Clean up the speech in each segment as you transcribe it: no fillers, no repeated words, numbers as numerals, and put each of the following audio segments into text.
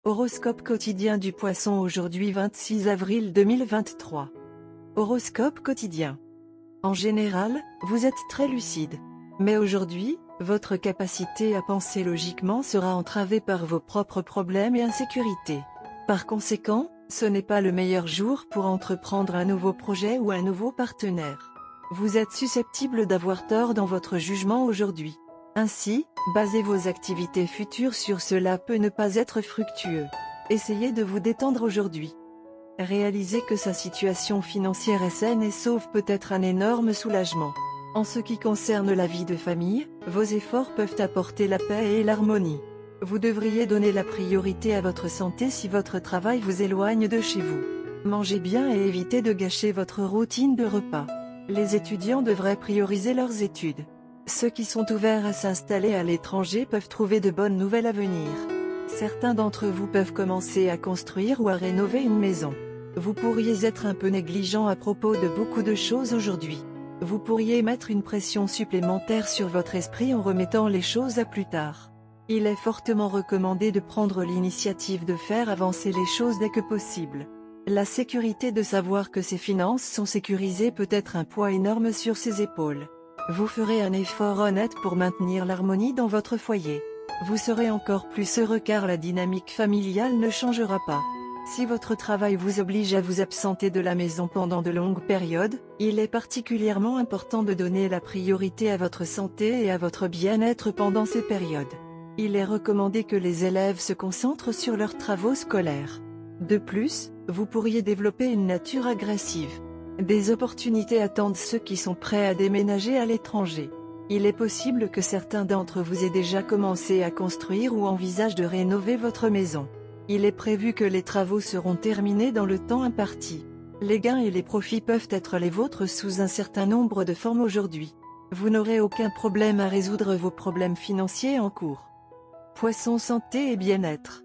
Horoscope quotidien du Poisson aujourd'hui 26 avril 2023. Horoscope quotidien. En général, vous êtes très lucide. Mais aujourd'hui, votre capacité à penser logiquement sera entravée par vos propres problèmes et insécurités. Par conséquent, ce n'est pas le meilleur jour pour entreprendre un nouveau projet ou un nouveau partenaire. Vous êtes susceptible d'avoir tort dans votre jugement aujourd'hui. Ainsi, baser vos activités futures sur cela peut ne pas être fructueux. Essayez de vous détendre aujourd'hui. Réalisez que sa situation financière est saine et sauve peut être un énorme soulagement. En ce qui concerne la vie de famille, vos efforts peuvent apporter la paix et l'harmonie. Vous devriez donner la priorité à votre santé si votre travail vous éloigne de chez vous. Mangez bien et évitez de gâcher votre routine de repas. Les étudiants devraient prioriser leurs études. Ceux qui sont ouverts à s'installer à l'étranger peuvent trouver de bonnes nouvelles à venir. Certains d'entre vous peuvent commencer à construire ou à rénover une maison. Vous pourriez être un peu négligent à propos de beaucoup de choses aujourd'hui. Vous pourriez mettre une pression supplémentaire sur votre esprit en remettant les choses à plus tard. Il est fortement recommandé de prendre l'initiative de faire avancer les choses dès que possible. La sécurité de savoir que ses finances sont sécurisées peut être un poids énorme sur ses épaules. Vous ferez un effort honnête pour maintenir l'harmonie dans votre foyer. Vous serez encore plus heureux car la dynamique familiale ne changera pas. Si votre travail vous oblige à vous absenter de la maison pendant de longues périodes, il est particulièrement important de donner la priorité à votre santé et à votre bien-être pendant ces périodes. Il est recommandé que les élèves se concentrent sur leurs travaux scolaires. De plus, vous pourriez développer une nature agressive. Des opportunités attendent ceux qui sont prêts à déménager à l'étranger. Il est possible que certains d'entre vous aient déjà commencé à construire ou envisagent de rénover votre maison. Il est prévu que les travaux seront terminés dans le temps imparti. Les gains et les profits peuvent être les vôtres sous un certain nombre de formes aujourd'hui. Vous n'aurez aucun problème à résoudre vos problèmes financiers en cours. Poisson santé et bien-être.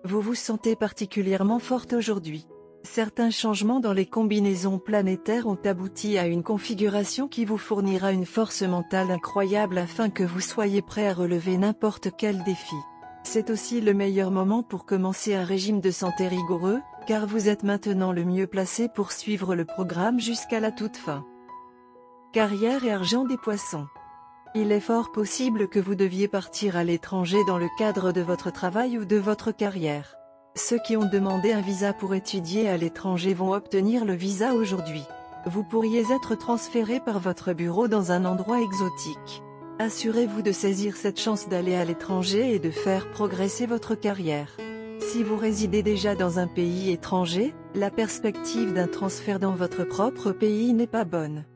Vous vous sentez particulièrement forte aujourd'hui. Certains changements dans les combinaisons planétaires ont abouti à une configuration qui vous fournira une force mentale incroyable afin que vous soyez prêt à relever n'importe quel défi. C'est aussi le meilleur moment pour commencer un régime de santé rigoureux, car vous êtes maintenant le mieux placé pour suivre le programme jusqu'à la toute fin. Carrière et argent des poissons. Il est fort possible que vous deviez partir à l'étranger dans le cadre de votre travail ou de votre carrière. Ceux qui ont demandé un visa pour étudier à l'étranger vont obtenir le visa aujourd'hui. Vous pourriez être transféré par votre bureau dans un endroit exotique. Assurez-vous de saisir cette chance d'aller à l'étranger et de faire progresser votre carrière. Si vous résidez déjà dans un pays étranger, la perspective d'un transfert dans votre propre pays n'est pas bonne.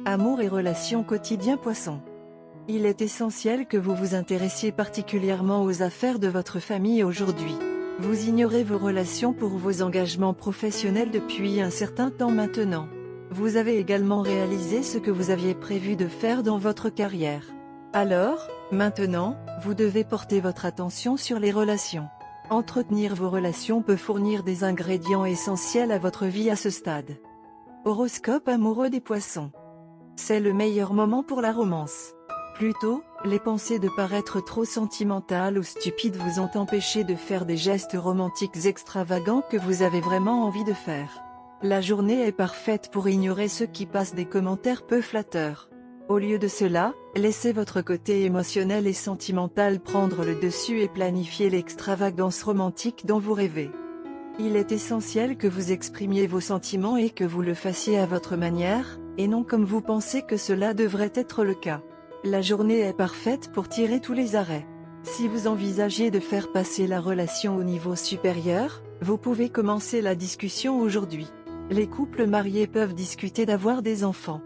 Amour et relations quotidien Poisson. Il est essentiel que vous vous intéressiez particulièrement aux affaires de votre famille aujourd'hui. Vous ignorez vos relations pour vos engagements professionnels depuis un certain temps maintenant. Vous avez également réalisé ce que vous aviez prévu de faire dans votre carrière. Alors, maintenant, vous devez porter votre attention sur les relations. Entretenir vos relations peut fournir des ingrédients essentiels à votre vie à ce stade. Horoscope amoureux des Poissons. C'est le meilleur moment pour la romance. Plutôt, les pensées de paraître trop sentimentales ou stupides vous ont empêché de faire des gestes romantiques extravagants que vous avez vraiment envie de faire. La journée est parfaite pour ignorer ceux qui passent des commentaires peu flatteurs. Au lieu de cela, laissez votre côté émotionnel et sentimental prendre le dessus et planifiez l'extravagance romantique dont vous rêvez. Il est essentiel que vous exprimiez vos sentiments et que vous le fassiez à votre manière, et non comme vous pensez que cela devrait être le cas. La journée est parfaite pour tirer tous les arrêts. Si vous envisagez de faire passer la relation au niveau supérieur, vous pouvez commencer la discussion aujourd'hui. Les couples mariés peuvent discuter d'avoir des enfants.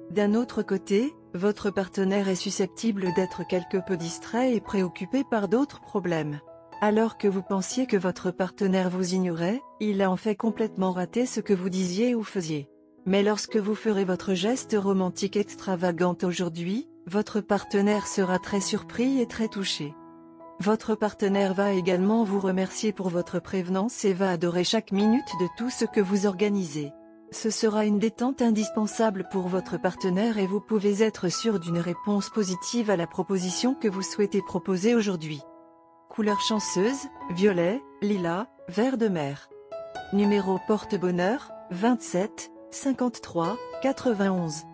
D'un autre côté, votre partenaire est susceptible d'être quelque peu distrait et préoccupé par d'autres problèmes. Alors que vous pensiez que votre partenaire vous ignorait, il a en fait complètement raté ce que vous disiez ou faisiez. Mais lorsque vous ferez votre geste romantique extravagant aujourd'hui, votre partenaire sera très surpris et très touché. Votre partenaire va également vous remercier pour votre prévenance et va adorer chaque minute de tout ce que vous organisez. Ce sera une détente indispensable pour votre partenaire et vous pouvez être sûr d'une réponse positive à la proposition que vous souhaitez proposer aujourd'hui. couleur chanceuse, violet, lilas, vert de mer. Numéro porte-bonheur, 27, 53, 91.